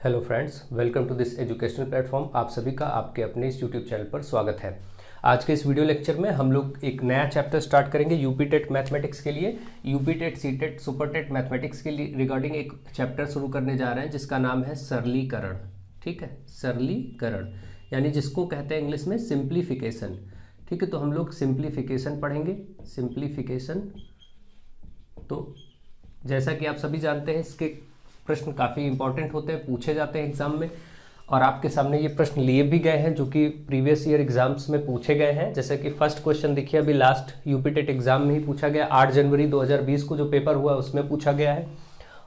Hello friends, welcome to this educational platform. आप सभी का आपके अपने इस यूट्यूब चैनल पर स्वागत है। आज के इस वीडियो लेक्चर में हम लोग एक नया चैप्टर स्टार्ट करेंगे यूपी टेट मैथमेटिक्स के लिए। UP TET, C TET, super TET mathematics के लिए रिगार्डिंग एक चैप्टर शुरू करने जा रहे हैं जिसका नाम है सरलीकरण। ठीक है, सरलीकरण यानी जिसको कहते हैं इंग्लिश में सिंप्लीफिकेशन। ठीक है, तो हम लोग सिंप्लीफिकेशन पढ़ेंगे। सिंप्लीफिकेशन, तो जैसा कि आप सभी जानते हैं इसके प्रश्न काफ़ी इंपॉर्टेंट होते हैं, पूछे जाते हैं एग्जाम में, और आपके सामने ये प्रश्न लिए भी गए हैं जो कि प्रीवियस ईयर एग्जाम्स में पूछे गए हैं। जैसे कि फर्स्ट क्वेश्चन देखिए, अभी लास्ट यूपी टेट एग्जाम में ही पूछा गया, 8 जनवरी 2020 को जो पेपर हुआ उसमें पूछा गया है।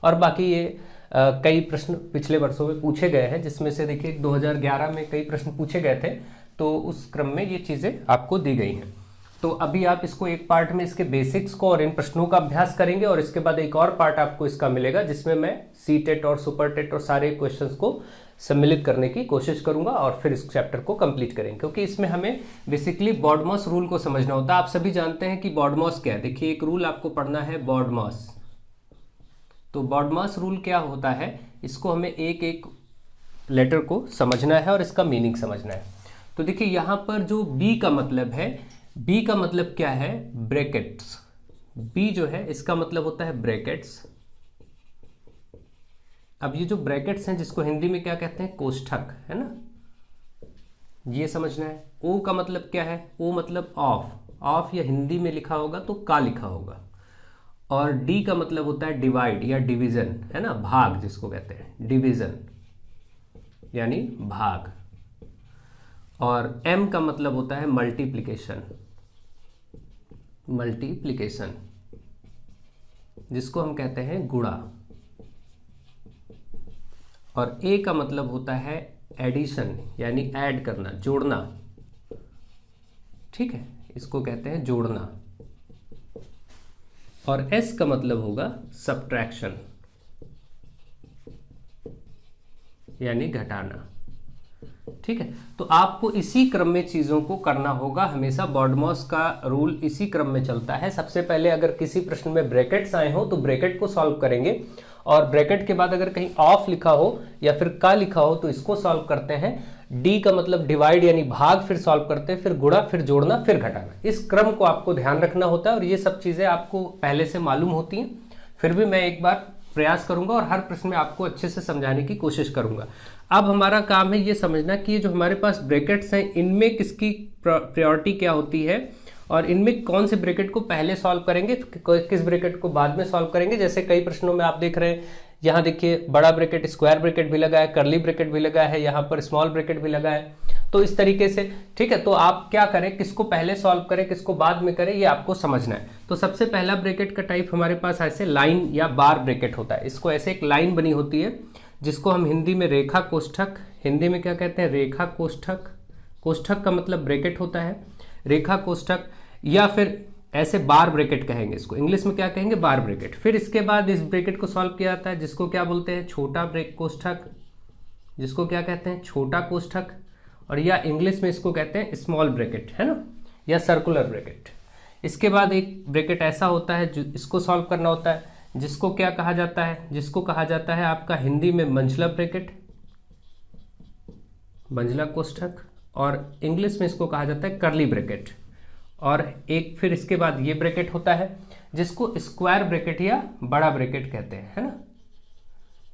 और बाकी ये कई प्रश्न पिछले वर्षों में पूछे गए हैं, जिसमें से देखिए 2011 में कई प्रश्न पूछे गए थे, तो उस क्रम में ये चीज़ें आपको दी गई हैं। तो अभी आप इसको एक पार्ट में इसके बेसिक्स को और इन प्रश्नों का अभ्यास करेंगे, और इसके बाद एक और पार्ट आपको इसका मिलेगा जिसमें मैं सी टेट और सुपर टेट और सारे क्वेश्चंस को सम्मिलित करने की कोशिश करूंगा, और फिर इस चैप्टर को कंप्लीट करेंगे, क्योंकि इसमें हमें बेसिकली बॉडमॉस रूल को समझना होता है। आप सभी जानते हैं कि बॉडमॉस क्या है। देखिए, एक रूल आपको पढ़ना है बॉडमॉस। तो बॉडमॉस रूल क्या होता है, इसको हमें एक एक लेटर को समझना है और इसका मीनिंग समझना है। तो देखिए, यहाँ पर जो बी का मतलब है, बी का मतलब क्या है, ब्रैकेट्स। बी जो है इसका मतलब होता है ब्रैकेट्स। अब ये जो ब्रैकेट्स हैं जिसको हिंदी में क्या कहते हैं, कोष्ठक, है ना, ये समझना है। ओ का मतलब क्या है, ओ मतलब ऑफ। ऑफ या हिंदी में लिखा होगा तो का लिखा होगा। और डी का मतलब होता है डिवाइड या डिवीजन, है ना, भाग जिसको कहते हैं, डिवीजन यानी भाग। और एम का मतलब होता है मल्टीप्लिकेशन, मल्टीप्लिकेशन जिसको हम कहते हैं गुणा। और ए का मतलब होता है एडिशन यानी ऐड करना, जोड़ना। ठीक है, इसको कहते हैं जोड़ना। और एस का मतलब होगा सब्ट्रैक्शन यानी घटाना। ठीक है, तो आपको इसी क्रम में चीज़ों को करना होगा। हमेशा बॉडमॉस का रूल इसी क्रम में चलता है। सबसे पहले अगर किसी प्रश्न में ब्रैकेट्स आए हो तो ब्रैकेट को सॉल्व करेंगे, और ब्रैकेट के बाद अगर कहीं ऑफ लिखा हो या फिर का लिखा हो तो इसको सॉल्व करते हैं। डी का मतलब डिवाइड यानी भाग, फिर सॉल्व करते हैं, फिर गुणा, फिर जोड़ना, फिर घटाना। इस क्रम को आपको ध्यान रखना होता है, और ये सब चीज़ें आपको पहले से मालूम होती हैं। फिर भी मैं एक बार प्रयास करूंगा और हर प्रश्न में आपको अच्छे से समझाने की कोशिश करूंगा। अब हमारा काम है ये समझना कि ये जो हमारे पास ब्रैकेट्स हैं इनमें किसकी प्रायोरिटी क्या होती है, और इनमें कौन से ब्रैकेट को पहले सॉल्व करेंगे, किस ब्रैकेट को बाद में सॉल्व करेंगे। जैसे कई प्रश्नों में आप देख रहे हैं, यहाँ देखिए बड़ा ब्रैकेट, स्क्वायर ब्रैकेट भी लगा है, कर्ली ब्रैकेट भी लगा है, यहाँ पर स्मॉल ब्रैकेट भी लगा है। तो इस तरीके से, ठीक है, तो आप क्या करें, किसको पहले सॉल्व करें, किसको बाद में करें, ये आपको समझना है। तो सबसे पहला ब्रैकेट का टाइप हमारे पास ऐसे लाइन या बार ब्रैकेट होता है। इसको ऐसे एक लाइन बनी होती है जिसको हम हिंदी में रेखा कोष्ठक, हिंदी में क्या कहते हैं, रेखा कोष्ठक। कोष्ठक का मतलब ब्रैकेट होता है, रेखा कोष्ठक, या फिर ऐसे बार ब्रैकेट कहेंगे इसको, इंग्लिश में क्या कहेंगे, बार ब्रैकेट। फिर इसके बाद इस ब्रैकेट को सॉल्व किया जाता है जिसको क्या बोलते हैं, छोटा ब्रेक कोष्ठक, जिसको क्या कहते हैं, छोटा कोष्ठक, और या इंग्लिश में इसको कहते हैं स्मॉल ब्रैकेट, है ना, या सर्कुलर ब्रैकेट। इसके बाद एक ब्रैकेट ऐसा होता है जो इसको सॉल्व करना होता है, जिसको क्या कहा जाता है, जिसको कहा जाता है आपका हिंदी में मंझला ब्रैकेट, मंझला कोष्ठक, और इंग्लिश में इसको कहा जाता है कर्ली ब्रैकेट। और एक फिर इसके बाद ये ब्रैकेट होता है जिसको स्क्वायर ब्रैकेट या बड़ा ब्रैकेट कहते हैं, है ना,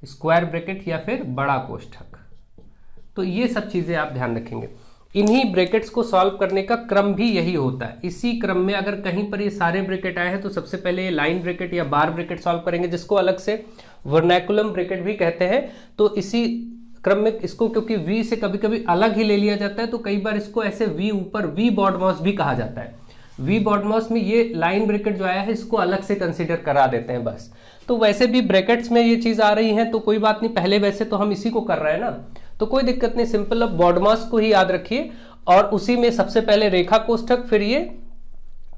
स्क्वायर ब्रैकेट या फिर बड़ा कोष्ठक। तो ये सब चीजें आप ध्यान रखेंगे। इन्हीं ब्रैकेट्स को सॉल्व करने का क्रम भी यही होता है। इसी क्रम में अगर कहीं पर ये सारे ब्रैकेट आए हैं तो सबसे पहले ये लाइन ब्रैकेट या बार ब्रैकेट सॉल्व करेंगे, जिसको अलग से वर्नैकुलम ब्रैकेट भी कहते हैं। तो इसी क्रम में इसको, क्योंकि वी से कभी कभी अलग ही ले लिया जाता है, तो कई बार इसको ऐसे वी ऊपर वी बॉडमॉस भी कहा जाता है। वी बॉडमॉस में ये लाइन ब्रैकेट जो आया है इसको अलग से कंसीडर करा देते हैं बस। तो वैसे भी ब्रैकेट्स में ये चीज आ रही है तो कोई बात नहीं, पहले वैसे तो हम इसी को कर रहे हैं ना, तो कोई दिक्कत नहीं, सिंपल। अब बॉडमॉस को ही याद रखिए, और उसी में सबसे पहले रेखा कोष्ठक, फिर ये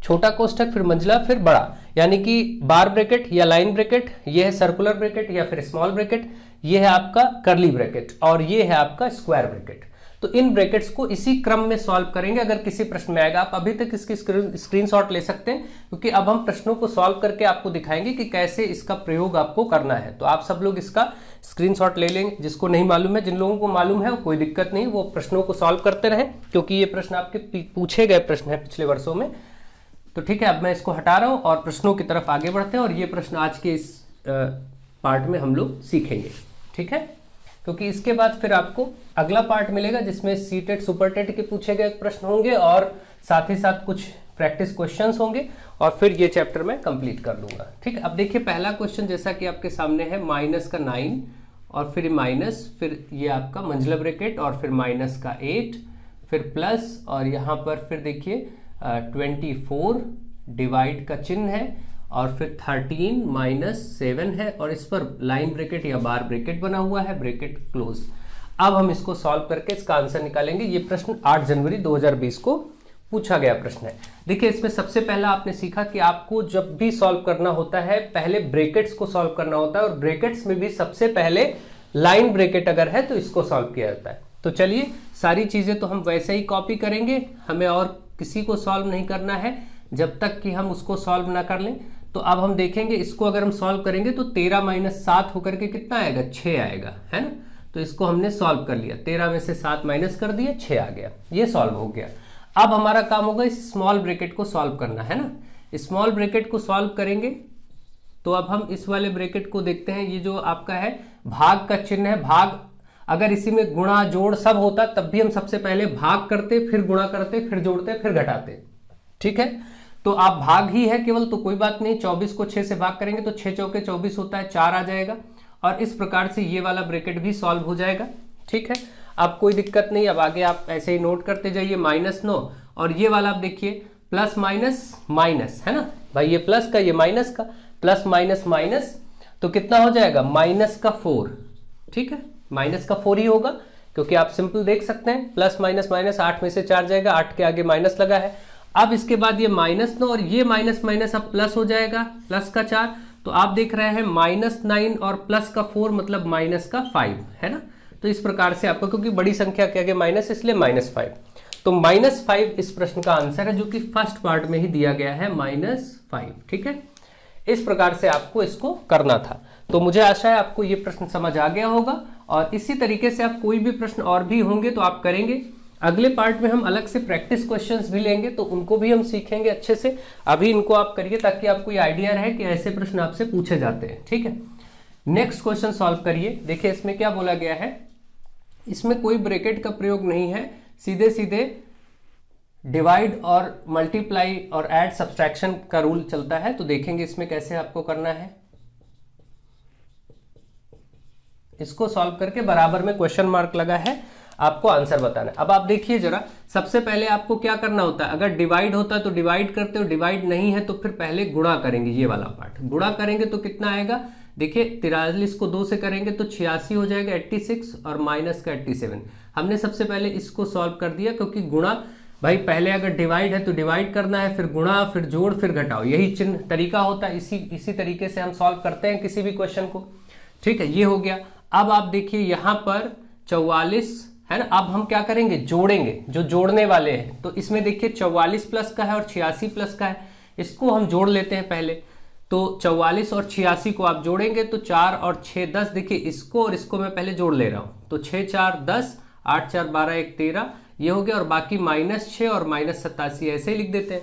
छोटा कोष्ठक, फिर मंझला, फिर बड़ा, यानी कि बार ब्रैकेट या लाइन ब्रैकेट, ये है सर्कुलर ब्रैकेट या फिर स्मॉल ब्रैकेट, ये है आपका कर्ली ब्रैकेट, और ये है आपका स्क्वायर ब्रैकेट। तो तो इन ब्रैकेट्स को इसी क्रम में सॉल्व करेंगे अगर किसी प्रश्न में आएगा। आप अभी तक इसकी स्क्रीनशॉट ले सकते हैं, क्योंकि अब हम प्रश्नों को सॉल्व करके आपको दिखाएंगे कि कैसे इसका प्रयोग आपको करना है। तो आप सब लोग इसका स्क्रीनशॉट ले लेंगे, जिसको नहीं मालूम है। जिन लोगों को मालूम है कोई दिक्कत नहीं, वो प्रश्नों को सॉल्व करते रहें, क्योंकि ये प्रश्न आपके पूछे गए प्रश्न है पिछले वर्षों में। तो ठीक है, अब मैं इसको हटा रहा हूं और प्रश्नों की तरफ आगे बढ़ते हैं, और ये प्रश्न आज के इस पार्ट में हम लोग सीखेंगे। ठीक है, क्योंकि इसके बाद फिर आपको अगला पार्ट मिलेगा जिसमें सीटेट सुपरटेट के पूछे गए प्रश्न होंगे और साथ ही साथ कुछ प्रैक्टिस क्वेश्चंस होंगे, और फिर ये चैप्टर मैं कंप्लीट कर लूंगा। ठीक है, अब देखिए पहला क्वेश्चन जैसा कि आपके सामने है, माइनस का 9 और फिर माइनस, फिर ये आपका मंझला ब्रैकेट और फिर माइनस का 8, फिर प्लस, और यहाँ पर फिर देखिए 24 डिवाइड का चिन्ह है, और फिर 13 माइनस 7 है, और इस पर लाइन ब्रैकेट या बार ब्रैकेट बना हुआ है, ब्रैकेट क्लोज। अब हम इसको सॉल्व करके इसका आंसर निकालेंगे। ये प्रश्न 8 जनवरी 2020 को पूछा गया प्रश्न है। देखिए इसमें सबसे पहला आपने सीखा कि आपको जब भी सॉल्व करना होता है पहले ब्रैकेट्स को सॉल्व करना होता है, और ब्रैकेट्स में भी सबसे पहले लाइन ब्रैकेट अगर है तो इसको सॉल्व किया जाता है। तो चलिए सारी चीजें तो हम वैसे ही कॉपी करेंगे, हमें और किसी को सॉल्व नहीं करना है जब तक कि हम उसको सॉल्व ना कर लें। तो अब हम देखेंगे इसको अगर हम सॉल्व करेंगे तो 13 माइनस 7 होकर के कितना आएगा, 6 आएगा, है ना। तो इसको हमने सॉल्व कर लिया, 13 में से 7 माइनस कर दिया, 6 आ गया, ये सॉल्व हो गया। अब हमारा काम होगा इस स्मॉल ब्रैकेट को सॉल्व करना, है ना। स्मॉल ब्रैकेट को सॉल्व करेंगे तो अब हम इस वाले ब्रैकेट को देखते हैं। ये जो आपका है भाग का चिन्ह है, भाग अगर इसी में गुणा जोड़ सब होता तब भी हम सबसे पहले भाग करते, फिर गुणा करते, फिर जोड़ते, फिर घटाते। ठीक है, तो आप भाग ही है केवल, तो कोई बात नहीं। 24 को 6 से भाग करेंगे तो 6 चौके 24 होता है, 4 आ जाएगा, और इस प्रकार से ये वाला ब्रैकेट भी सॉल्व हो जाएगा। ठीक है, अब कोई दिक्कत नहीं। अब आगे आप ऐसे ही नोट करते जाइए, -9, और ये वाला आप देखिए प्लस माइनस माइनस, है ना भाई, ये प्लस का ये माइनस का, प्लस माइनस माइनस, तो कितना हो जाएगा, -4। ठीक है, -4 ही होगा, क्योंकि आप सिंपल देख सकते हैं प्लस माइनस माइनस, 8 में से 4 जाएगा, 8 के आगे माइनस लगा है। अब इसके बाद ये -9 और ये माइनस माइनस अब प्लस हो जाएगा, प्लस का 4, तो आप देख रहे हैं -9 और प्लस का 4 मतलब -5, है ना। तो इस प्रकार से आपको, क्योंकि बड़ी संख्या के आगे माइनस इसलिए -5, तो -5 इस प्रश्न का आंसर है, जो कि फर्स्ट पार्ट में ही दिया गया है, -5। ठीक है, इस प्रकार से आपको इसको करना था। तो मुझे आशा है आपको ये प्रश्न समझ आ गया होगा, और इसी तरीके से आप कोई भी प्रश्न और भी होंगे तो आप करेंगे। अगले पार्ट में हम अलग से प्रैक्टिस क्वेश्चंस भी लेंगे, तो उनको भी हम सीखेंगे अच्छे से। अभी इनको आप करिए ताकि आपको ये आइडिया रहे कि ऐसे प्रश्न आपसे पूछे जाते हैं। ठीक है, नेक्स्ट क्वेश्चन सॉल्व करिए। देखिए इसमें क्या बोला गया है, इसमें कोई ब्रैकेट का प्रयोग नहीं है, सीधे सीधे डिवाइड और मल्टीप्लाई और ऐड सब्सट्रैक्शन का रूल चलता है। तो देखेंगे इसमें कैसे आपको करना है। इसको सॉल्व करके बराबर में क्वेश्चन मार्क लगा है, आपको आंसर बताना है। अब आप देखिए जरा, सबसे पहले आपको क्या करना होता है, अगर डिवाइड होता है तो डिवाइड करते हो, डिवाइड नहीं है तो फिर पहले गुणा करेंगे। ये वाला पार्ट गुणा करेंगे तो कितना आएगा, देखिए 43 को 2 से करेंगे तो 86 हो जाएगा, 86 और माइनस का 87। हमने सबसे पहले इसको सॉल्व कर दिया, क्योंकि गुणा भाई पहले अगर डिवाइड है तो डिवाइड करना है, फिर गुणा, फिर जोड़, फिर घटाओ, यही चिन्ह तरीका होता है। इसी तरीके से हम सॉल्व करते हैं किसी भी क्वेश्चन को। ठीक है, ये हो गया। अब आप देखिए यहाँ पर 44 है ना, अब हम क्या करेंगे, जोड़ेंगे, जो जोड़ने वाले हैं। तो इसमें देखिए 44 प्लस का है और 86 प्लस का है, इसको हम जोड़ लेते हैं पहले। तो 44 और 86 को आप जोड़ेंगे तो 4 और 6 10, देखिए इसको और इसको मैं पहले जोड़ ले रहा हूं, तो 6 4 10, 8 4 12 1 13, ये हो गया, और बाकी -6 और -87 ऐसे ही लिख देते हैं।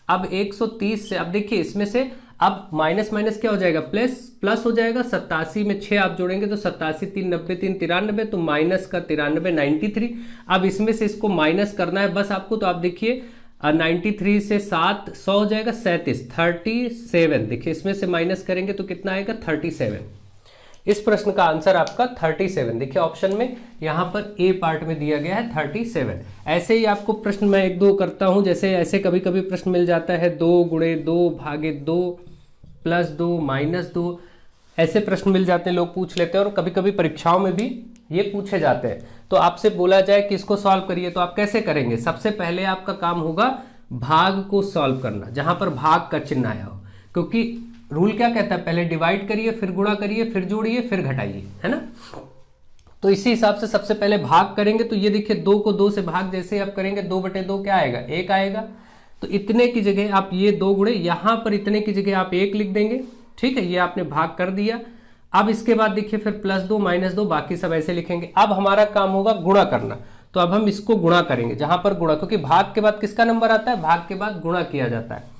अब 130 से, अब देखिए इसमें से अब माइनस माइनस क्या हो जाएगा, प्लस हो जाएगा। 87 में 6 आप जोड़ेंगे तो 87 3 90 3 93, तो माइनस का 93 93। अब इसमें से इसको माइनस करना है बस आपको, तो आप देखिए 93 से 7 100 हो जाएगा, 37 देखिए इसमें से माइनस करेंगे तो कितना आएगा, 37। इस प्रश्न का आंसर आपका 37, देखिए ऑप्शन में यहाँ पर ए पार्ट में दिया गया है 37। ऐसे ही आपको प्रश्न मैं 1 2 करता हूँ, जैसे ऐसे कभी कभी प्रश्न मिल जाता है 2 गुणे 2 भागे 2 +2 -2, ऐसे प्रश्न मिल जाते हैं, लोग पूछ लेते हैं, और कभी कभी परीक्षाओं में भी ये पूछे जाते हैं। तो आपसे बोला जाए कि इसको सॉल्व करिए, तो आप कैसे करेंगे, सबसे पहले आपका काम होगा भाग को सॉल्व करना, जहां पर भाग का चिन्ह आया हो, क्योंकि रूल क्या कहता है, पहले डिवाइड करिए, फिर गुणा करिए, फिर जोड़िए, फिर घटाइए, है ना। तो इसी हिसाब से सबसे पहले भाग करेंगे, तो ये देखिए 2 को 2 से भाग जैसे आप करेंगे 2/2 क्या आएगा, 1 आएगा। तो इतने की जगह आप ये 2 गुणे, यहाँ पर इतने की जगह आप 1 लिख देंगे, ठीक है, ये आपने भाग कर दिया। अब इसके बाद देखिए फिर +2 -2 बाकी सब ऐसे लिखेंगे। अब हमारा काम होगा गुणा करना, तो अब हम इसको गुणा करेंगे, जहां पर गुणा, क्योंकि भाग के बाद किसका नंबर आता है, भाग के बाद गुणा किया जाता है।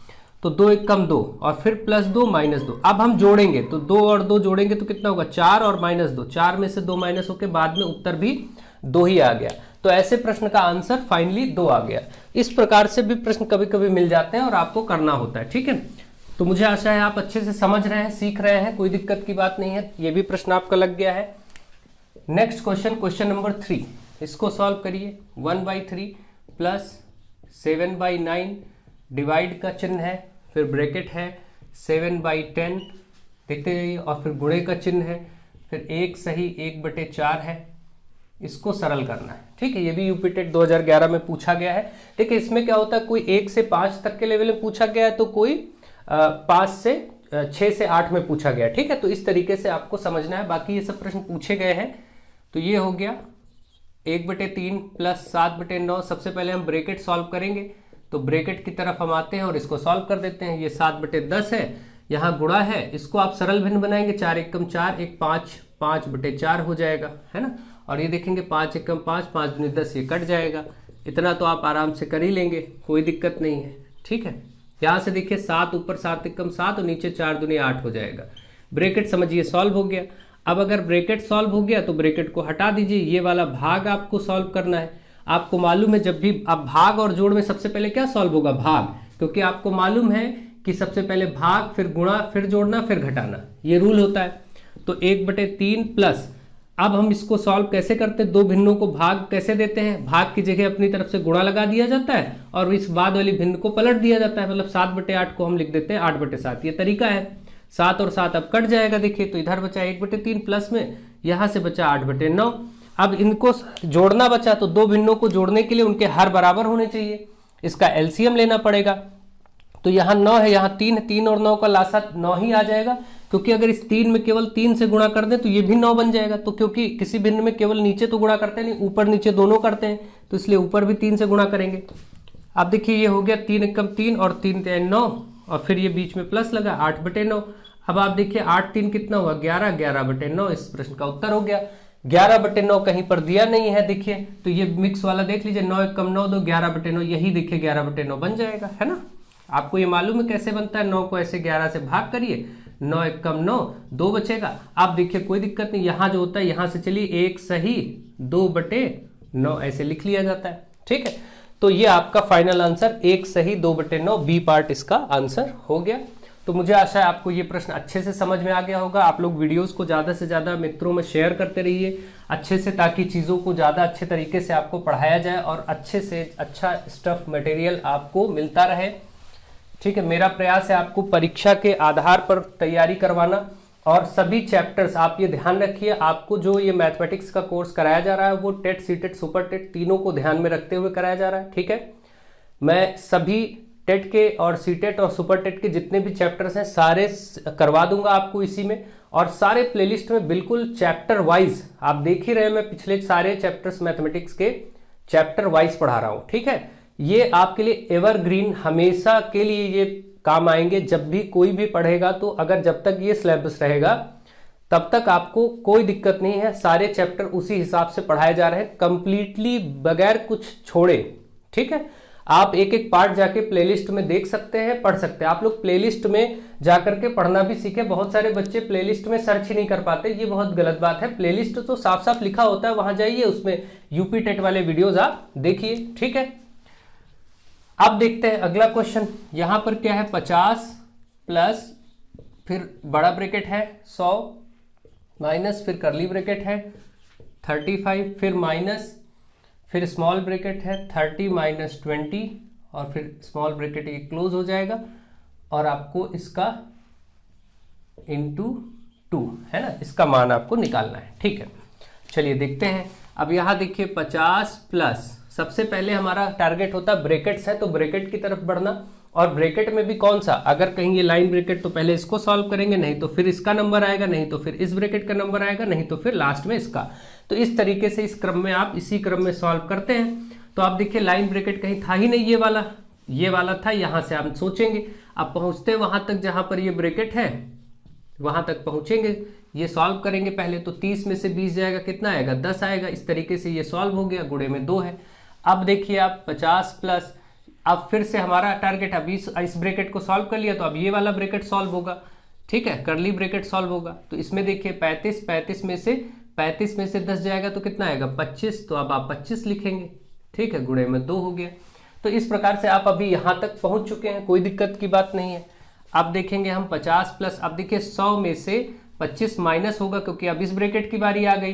तो 2 × 1 = 2 और फिर +2 -2। अब हम जोड़ेंगे, तो 2 और 2 जोड़ेंगे तो कितना होगा, 4 और -2, 4 में से 2 माइनस होकर बाद में उत्तर भी 2 ही आ गया। तो ऐसे प्रश्न का आंसर फाइनली 2 आ गया। इस प्रकार से भी प्रश्न कभी कभी मिल जाते हैं और आपको करना होता है, ठीक है। तो मुझे आशा है आप अच्छे से समझ रहे हैं, सीख रहे हैं, कोई दिक्कत की बात नहीं है। ये भी प्रश्न आपका लग गया है। नेक्स्ट क्वेश्चन नंबर 3, इसको सॉल्व करिए। 1/3 + 7/9, डिवाइड का चिन्ह है, फिर ब्रैकेट है, 7/10 देखते जाइए, और फिर गुणे का चिन्ह है, फिर 1 सही 1/4 है। इसको सरल करना है, ठीक है। ये भी यूपी टेट 2011 में पूछा गया है। देखिए इसमें क्या होता है, कोई 1 से 5 तक के लेवल में पूछा गया है, तो कोई 5 से 6 से 8 में पूछा गया, ठीक है। तो इस तरीके से आपको समझना है। बाकी ये सब प्रश्न पूछे गए हैं। तो ये हो गया 1/3 + 7/9। सबसे पहले हम ब्रैकेट सॉल्व करेंगे, तो ब्रैकेट की तरफ हम आते हैं और इसको सॉल्व कर देते हैं। ये 7/10 है, यहाँ गुणा है, इसको आप सरल भिन्न बनाएंगे, 4 × 1 = 4, 1 5, 5/4 हो जाएगा, है ना। और ये देखेंगे 5 × 1 = 5, 5 × 10, ये कट जाएगा। इतना तो आप आराम से कर ही लेंगे, कोई दिक्कत नहीं है, ठीक है। यहाँ से देखिए 7 ऊपर 7 × 7 और नीचे 4 दूनी 8 हो जाएगा। ब्रैकेट समझिए सॉल्व हो गया। अब अगर ब्रैकेट सॉल्व हो गया तो ब्रैकेट को हटा दीजिए, ये वाला भाग आपको सॉल्व करना है। आपको मालूम है जब भी अब भाग और जोड़ में सबसे पहले क्या सॉल्व होगा, भाग, क्योंकि आपको मालूम है कि सबसे पहले भाग, फिर गुणा, फिर जोड़ना, फिर घटाना, ये रूल होता है। तो 1/3 प्लस, अब हम इसको सॉल्व कैसे करते हैं, दो भिन्नों को भाग कैसे देते हैं, भाग की जगह अपनी तरफ से गुणा लगा दिया जाता है और इस बाद वाली भिन्न को पलट दिया जाता है, मतलब 7/8 को हम लिख देते हैं 8/7। ये तरीका है। 7 और 7 अब कट जाएगा, देखिए, तो इधर बचा 1/3 प्लस में, यहां से बचा 8/9। अब इनको जोड़ना बचा, तो दो भिन्नों को जोड़ने के लिए उनके हर बराबर होने चाहिए, इसका एलसीएम लेना पड़ेगा। तो यहाँ 9 है, यहाँ 3 है, 3 और 9 का लासा 9 ही आ जाएगा, क्योंकि अगर इस 3 में केवल 3 से गुणा कर दें तो ये भी 9 बन जाएगा। तो क्योंकि किसी भिन्न में केवल नीचे तो गुणा करते नहीं, ऊपर नीचे दोनों करते हैं, तो इसलिए ऊपर भी 3 से गुणा करेंगे। अब देखिए ये हो गया 3 × 3 और 3 × 9 और फिर ये बीच में प्लस लगा 8/9। अब आप देखिए 8 3 कितना हुआ, 11, 11/9 इस प्रश्न का उत्तर हो गया। 11/9 कहीं पर दिया नहीं है, देखिए, तो ये मिक्स वाला देख लीजिए, 9 × 9 2, 11/9, यही देखिए 11/9 बन जाएगा, है ना। आपको ये मालूम है कैसे बनता है, 9 को ऐसे 11 से भाग करिए, 9 × 1 = 9, 2 बचेगा। आप देखिए कोई दिक्कत नहीं, यहाँ जो होता है यहाँ से चलिए 1 सही 2/9 ऐसे लिख लिया जाता है, ठीक है। तो ये आपका फाइनल आंसर 1 सही 2/9 बी पार्ट इसका आंसर हो गया। तो मुझे आशा है आपको ये प्रश्न अच्छे से समझ में आ गया होगा। आप लोग वीडियोस को ज़्यादा से ज़्यादा मित्रों में शेयर करते रहिए अच्छे से, ताकि चीज़ों को ज़्यादा अच्छे तरीके से आपको पढ़ाया जाए और अच्छे से अच्छा स्टफ मटेरियल आपको मिलता रहे, ठीक है। मेरा प्रयास है आपको परीक्षा के आधार पर तैयारी करवाना, और सभी चैप्टर्स आप ये ध्यान रखिए, आपको जो ये मैथमेटिक्स का कोर्स कराया जा रहा है वो टेट, सीटेट, सुपर टेट तीनों को ध्यान में रखते हुए कराया जा रहा है, ठीक है। मैं सभी टेट के और सीटेट और सुपर टेट के जितने भी चैप्टर्स हैं सारे करवा दूंगा आपको इसी में, और सारे प्लेलिस्ट में बिल्कुल चैप्टर वाइज, आप देख ही रहे हैं मैं पिछले सारे चैप्टर्स मैथमेटिक्स के चैप्टर वाइज पढ़ा रहा हूँ, ठीक है। ये आपके लिए एवरग्रीन, हमेशा के लिए ये काम आएंगे। जब भी कोई भी पढ़ेगा तो अगर जब तक ये सिलेबस रहेगा तब तक आपको कोई दिक्कत नहीं है, सारे चैप्टर उसी हिसाब से पढ़ाए जा रहे हैं, कंप्लीटली बगैर कुछ छोड़े, ठीक है। आप एक एक पार्ट जाके प्लेलिस्ट में देख सकते हैं, पढ़ सकते हैं। आप लोग प्लेलिस्ट में जाकर के पढ़ना भी सीखें। बहुत सारे बच्चे प्लेलिस्ट में सर्च ही नहीं कर पाते, ये बहुत गलत बात है। प्लेलिस्ट तो साफ साफ लिखा होता है, वहां जाइए, उसमें यूपी टेट वाले वीडियोज आप देखिए, ठीक है। अब देखते हैं अगला क्वेश्चन। यहां पर क्या है, 50 प्लस, फिर बड़ा ब्रैकेट है 100 माइनस, फिर करली ब्रैकेट है 35, फिर माइनस, फिर स्मॉल ब्रैकेट है 30 माइनस 20 और फिर स्मॉल ब्रैकेट ये क्लोज हो जाएगा, और आपको इसका इंटू 2 है ना, इसका मान आपको निकालना है, ठीक है। चलिए देखते हैं। अब यहाँ देखिए 50 प्लस, सबसे पहले हमारा टारगेट होता है ब्रैकेट्स है, तो ब्रैकेट की तरफ बढ़ना। और ब्रैकेट में भी कौन सा, अगर कहीं ये लाइन ब्रैकेट तो पहले इसको सॉल्व करेंगे, नहीं तो फिर इसका नंबर आएगा, नहीं तो फिर इस ब्रैकेट का नंबर आएगा, नहीं तो फिर लास्ट में इसका। तो इस तरीके से इस क्रम में आप इसी क्रम में सॉल्व करते हैं। तो आप देखिए लाइन ब्रैकेट कहीं था ही नहीं, ये वाला था, यहां से आप सोचेंगे, अब पहुंचते वहां तक जहां पर ये ब्रैकेट है वहां तक पहुंचेंगे, ये सॉल्व करेंगे पहले। तो 30 में से 20 जाएगा, कितना आएगा, 10 आएगा। इस तरीके से ये सॉल्व हो गया, गुणे में 2 है। अब देखिए आप 50 प्लस, अब फिर से हमारा टारगेट, अब इस ब्रैकेट को सॉल्व कर लिया तो अब ये वाला ब्रैकेट सॉल्व होगा, ठीक है, करली ब्रैकेट सॉल्व होगा। तो इसमें देखिए 35 में से 10 जाएगा तो कितना आएगा, 25। तो अब आप 25 लिखेंगे, ठीक है, गुणे में 2 हो गया। तो इस प्रकार से आप अभी यहां तक पहुंच चुके हैं, कोई दिक्कत की बात नहीं है। अब देखेंगे हम 50 प्लस, अब देखिए 100 में से 25 माइनस होगा क्योंकि अब इस ब्रैकेट की बारी आ गई,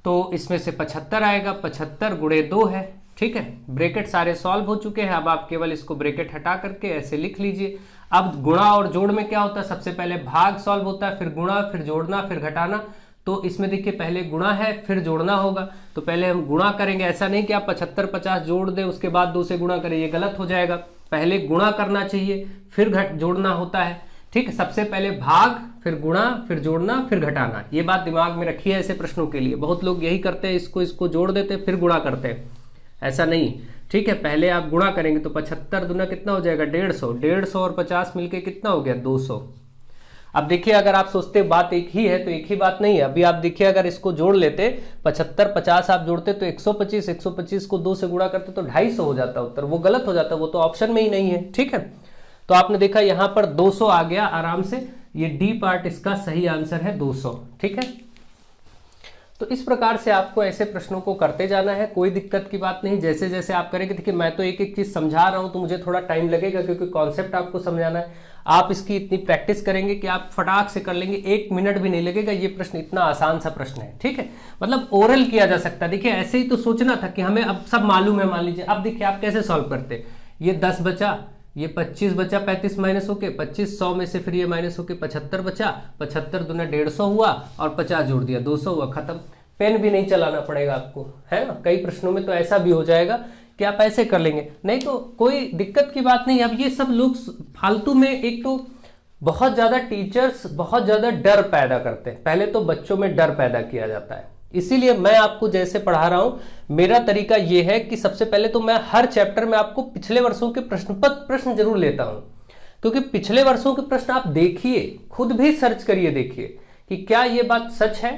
तो इसमें से 75 आएगा, 75 गुणे 2 है, ठीक है। ब्रैकेट सारे सॉल्व हो चुके हैं, अब आप केवल इसको ब्रैकेट हटा करके ऐसे लिख लीजिए। अब गुणा और जोड़ में क्या होता है, सबसे पहले भाग सॉल्व होता है, फिर गुणा, फिर जोड़ना, फिर घटाना। तो इसमें देखिए पहले गुणा है फिर जोड़ना होगा, तो पहले हम गुणा करेंगे। ऐसा नहीं कि आप 75 50 जोड़ दें उसके बाद 2 से गुणा करें, ये गलत हो जाएगा। पहले गुणा करना चाहिए फिर जोड़ना होता है, ठीक है। सबसे पहले भाग, फिर गुणा, फिर जोड़ना, फिर घटाना। ये बात दिमाग में रखिए ऐसे प्रश्नों के लिए। बहुत लोग यही करते हैं, इसको जोड़ देते हैं फिर गुणा करते हैं, ऐसा नहीं, ठीक है। पहले आप गुणा करेंगे तो 75 दूना कितना हो जाएगा, 150, 150 और 50 मिलके कितना हो गया, 200। अब देखिए अगर आप सोचते बात एक ही है तो एक ही बात नहीं है। अभी आप देखिए अगर इसको जोड़ लेते 75 50 आप जोड़ते तो 125, 125 को 2 से गुणा करते तो 250 हो जाता उत्तर, वो गलत हो जाता, वो तो ऑप्शन में ही नहीं है, ठीक है। तो आपने देखा यहां पर 200 आ गया आराम से, ये डी पार्ट इसका सही आंसर है 200, ठीक है। तो इस प्रकार से आपको ऐसे प्रश्नों को करते जाना है, कोई दिक्कत की बात नहीं। जैसे जैसे आप करेंगे, देखिए मैं तो एक एक चीज समझा रहा हूं तो मुझे थोड़ा टाइम लगेगा क्योंकि कॉन्सेप्ट आपको समझाना है। आप इसकी इतनी प्रैक्टिस करेंगे कि आप फटाक से कर लेंगे, 1 मिनट भी नहीं लगेगा। ये प्रश्न इतना आसान सा प्रश्न है, ठीक है, मतलब ओरल किया जा सकता है। देखिए ऐसे ही तो सोचना था कि हमें अब सब मालूम है, मान लीजिए। अब देखिए आप कैसे सॉल्व करते, ये 10 बचा, ये 25 बचा, 35 माइनस होके 25, 100 में से फिर ये माइनस होके 75 बचा, 75 दूना 150 हुआ और 50 जोड़ दिया 200 हुआ, खत्म। पेन भी नहीं चलाना पड़ेगा आपको, है ना। कई प्रश्नों में तो ऐसा भी हो जाएगा कि आप ऐसे कर लेंगे, नहीं तो कोई दिक्कत की बात नहीं। अब ये सब लोग फालतू में, एक तो बहुत ज्यादा टीचर्स बहुत ज्यादा डर पैदा करते हैं, पहले तो बच्चों में डर पैदा किया जाता है। इसीलिए मैं आपको जैसे पढ़ा रहा हूं, मेरा तरीका यह है कि सबसे पहले तो मैं हर चैप्टर में आपको पिछले वर्षों के प्रश्न जरूर लेता हूं, क्योंकि पिछले वर्षों के प्रश्न आप देखिए, खुद भी सर्च करिए, देखिए कि क्या ये बात सच है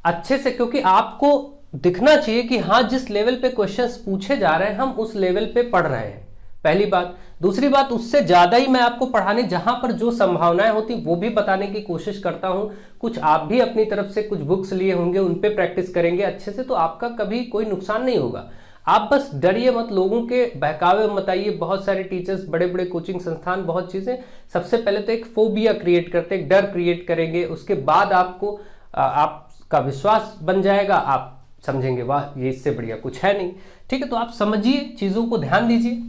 अच्छे से, क्योंकि आपको दिखना चाहिए कि हाँ जिस लेवल पे क्वेश्चंस पूछे जा रहे हैं हम उस लेवल पे पढ़ रहे हैं, पहली बात। दूसरी बात, उससे ज्यादा ही मैं आपको पढ़ाने, जहां पर जो संभावनाएं होती वो भी बताने की कोशिश करता हूं। कुछ आप भी अपनी तरफ से कुछ बुक्स लिए होंगे, उन पे प्रैक्टिस करेंगे अच्छे से, तो आपका कभी कोई नुकसान नहीं होगा। आप बस डरिए मत, लोगों के बहकावे मत आइए। बहुत सारे टीचर्स, बड़े बड़े कोचिंग संस्थान, बहुत चीजें सबसे पहले तो एक फोबिया क्रिएट करते, एक डर क्रिएट करेंगे, उसके बाद आपको आपका विश्वास बन जाएगा, आप समझेंगे वाह ये इससे बढ़िया कुछ है नहीं, ठीक है। तो आप समझिए, चीजों को ध्यान दीजिए,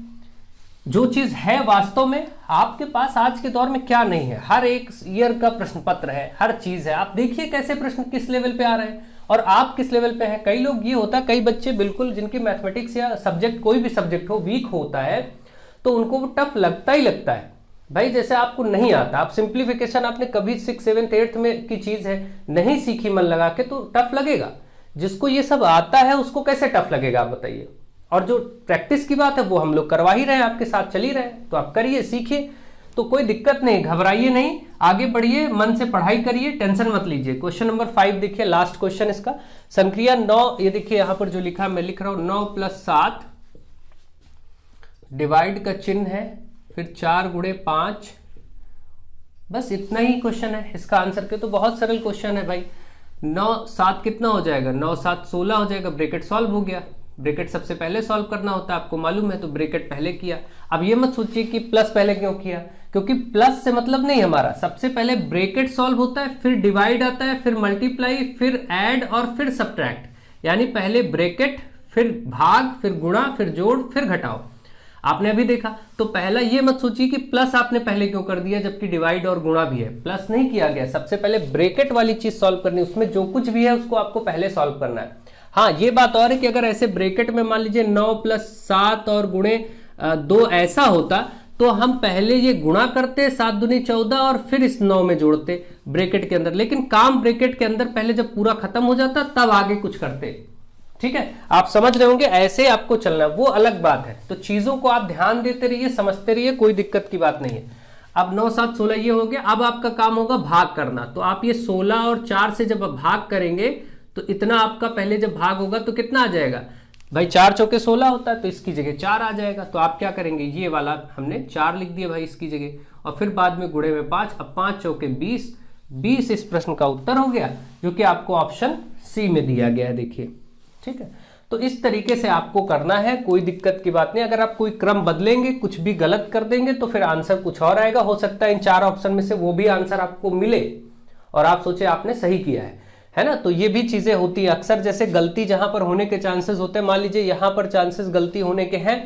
जो चीज है वास्तव में आपके पास आज के दौर में क्या नहीं है। हर एक ईयर का प्रश्न पत्र है, हर चीज है। आप देखिए कैसे प्रश्न किस लेवल पे आ रहे हैं और आप किस लेवल पे हैं। कई लोग, ये होता है कई बच्चे बिल्कुल जिनकी मैथमेटिक्स या सब्जेक्ट कोई भी सब्जेक्ट हो वीक होता है तो उनको वो टफ लगता ही लगता है। भाई जैसे आपको नहीं आता, आप सिंप्लीफिकेशन आपने कभी 6th 7th 8th में की चीज है नहीं सीखी मन लगा के, तो टफ लगेगा। जिसको ये सब आता है उसको कैसे टफ लगेगा आप बताइए। और जो प्रैक्टिस की बात है वो हम लोग करवा ही रहे हैं, आपके साथ चल ही रहे हैं, तो आप करिए, सीखिए, तो कोई दिक्कत नहीं, घबराइए नहीं, आगे बढ़िए, मन से पढ़ाई करिए, टेंशन मत लीजिए। क्वेश्चन नंबर 5 देखिए, लास्ट क्वेश्चन इसका। संक्रिया 9, ये देखिए यहां पर जो लिखा मैं लिख रहा हूं 9 + 7, डिवाइड का चिन्ह है, फिर 4 × 5, बस इतना ही क्वेश्चन है इसका आंसर के। तो बहुत सरल क्वेश्चन है भाई। 9 7 कितना हो जाएगा, 9 7 16 हो जाएगा, ब्रैकेट सॉल्व हो गया। ब्रैकेट सबसे पहले सॉल्व करना होता है, आपको मालूम है, तो ब्रैकेट पहले किया। अब ये मत सोचिए कि प्लस पहले क्यों किया, क्योंकि प्लस से मतलब नहीं हमारा, सबसे पहले ब्रैकेट सॉल्व होता है, फिर डिवाइड आता है, फिर मल्टीप्लाई, फिर ऐड और फिर सब्ट्रैक्ट। यानी पहले ब्रैकेट, फिर भाग, फिर गुणा, फिर जोड़, फिर घटाओ। आपने अभी देखा, तो पहला ये मत सोचिए कि प्लस आपने पहले क्यों कर दिया जबकि डिवाइड और गुणा भी है। प्लस नहीं किया गया, सबसे पहले ब्रैकेट वाली चीज सॉल्व करनी, उसमें जो कुछ भी है उसको आपको पहले सॉल्व करना है। हाँ ये बात और है कि अगर ऐसे ब्रैकेट में मान लीजिए 9 + 7 और गुणे 2 ऐसा होता तो हम पहले ये गुणा करते 7 दूनी 14 और फिर इस 9 में जोड़ते ब्रैकेट के अंदर, लेकिन काम ब्रैकेट के अंदर पहले जब पूरा खत्म हो जाता तब आगे कुछ करते। ठीक है, आप समझ रहे होंगे, ऐसे आपको चलना है, वो अलग बात है। तो चीजों को आप ध्यान देते रहिए, समझते रहिए, कोई दिक्कत की बात नहीं है। अब 9 7 16 ये हो गया। अब आपका काम होगा भाग करना। तो आप ये 16 और 4 से जब आप भाग करेंगे तो इतना आपका पहले जब भाग होगा तो कितना आ जाएगा भाई, 4 चौके 16 होता है, तो इसकी जगह 4 आ जाएगा। तो आप क्या करेंगे, ये वाला हमने 4 लिख दिया भाई इसकी जगह, और फिर बाद में गुणे में 5। अब 5 चौके 20, 20 इस प्रश्न का उत्तर हो गया, जो कि आपको ऑप्शन सी में दिया गया है। देखिए, ठीक है, तो इस तरीके से आपको करना है, कोई दिक्कत की बात नहीं। अगर आप कोई क्रम बदलेंगे, कुछ भी गलत कर देंगे तो फिर आंसर कुछ और आएगा। हो सकता है इन 4 ऑप्शन में से वो भी आंसर आपको मिले और आप सोचे आपने सही किया है ना। तो ये भी चीजें होती है अक्सर, जैसे गलती जहां पर होने के चांसेस होते हैं, मान लीजिए यहां पर चांसेस गलती होने के हैं,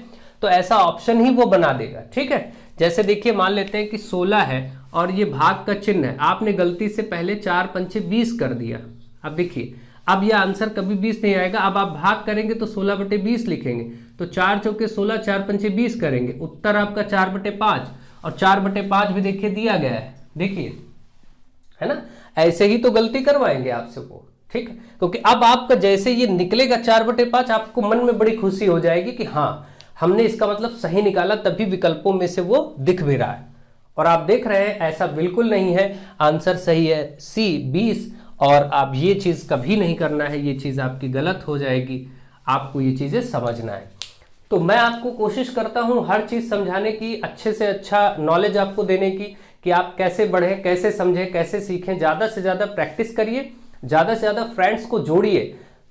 तो ऐसा ऑप्शन ही वो बना देगा। ठीक है, जैसे देखिए मान लेते हैं कि 16 है और ये भाग का चिन्ह है, आपने गलती से पहले 4 पंचे 20 कर दिया। अब देखिए, अब यह आंसर कभी 20 नहीं आएगा। अब आप भाग करेंगे तो 16/20 लिखेंगे, तो 4 चौके 16, 4 पंचे 20 करेंगे, उत्तर आपका 4/5, और 4/5 भी देखिए दिया गया है, देखिए, है ना। ऐसे ही तो गलती करवाएंगे आपसे वो, ठीक है, क्योंकि अब आपका जैसे ये निकलेगा 4/5, आपको मन में बड़ी खुशी हो जाएगी कि हाँ हमने इसका मतलब सही निकाला, तभी विकल्पों में से वो दिख भी रहा है। और आप देख रहे हैं ऐसा बिल्कुल नहीं है, आंसर सही है सी 20। और आप ये चीज कभी नहीं करना है, ये चीज आपकी गलत हो जाएगी, आपको ये चीजें समझना है। तो मैं आपको कोशिश करता हूं हर चीज समझाने की, अच्छे से अच्छा नॉलेज आपको देने की, कि आप कैसे बढ़ें, कैसे समझें, कैसे सीखें। ज्यादा से ज्यादा प्रैक्टिस करिए, ज्यादा से ज्यादा फ्रेंड्स को जोड़िए,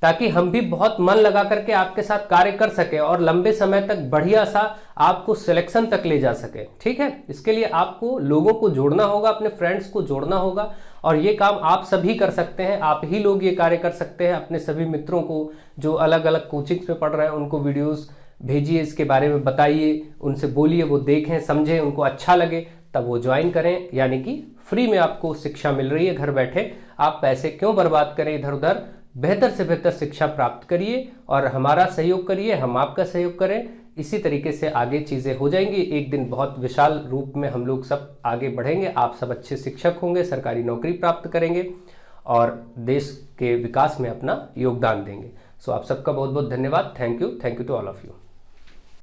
ताकि हम भी बहुत मन लगा करके आपके साथ कार्य कर सके और लंबे समय तक बढ़िया सा आपको सिलेक्शन तक ले जा सके। ठीक है, इसके लिए आपको लोगों को जोड़ना होगा, अपने फ्रेंड्स को जोड़ना होगा, और ये काम आप सभी कर सकते हैं। आप ही लोग ये कार्य कर सकते हैं। अपने सभी मित्रों को जो अलग अलग कोचिंग्स में पढ़ रहे हैं उनको वीडियोस भेजिए, इसके बारे में बताइए, उनसे बोलिए, वो देखें, समझें, उनको अच्छा लगे, तब वो ज्वाइन करें। यानी कि फ्री में आपको शिक्षा मिल रही है घर बैठे, आप पैसे क्यों बर्बाद करें इधर उधर, बेहतर से बेहतर शिक्षा प्राप्त करिए और हमारा सहयोग करिए, हम आपका सहयोग करें। इसी तरीके से आगे चीज़ें हो जाएंगी। एक दिन बहुत विशाल रूप में हम लोग सब आगे बढ़ेंगे, आप सब अच्छे शिक्षक होंगे, सरकारी नौकरी प्राप्त करेंगे और देश के विकास में अपना योगदान देंगे। सो आप सबका बहुत बहुत धन्यवाद। Thank you to all of you.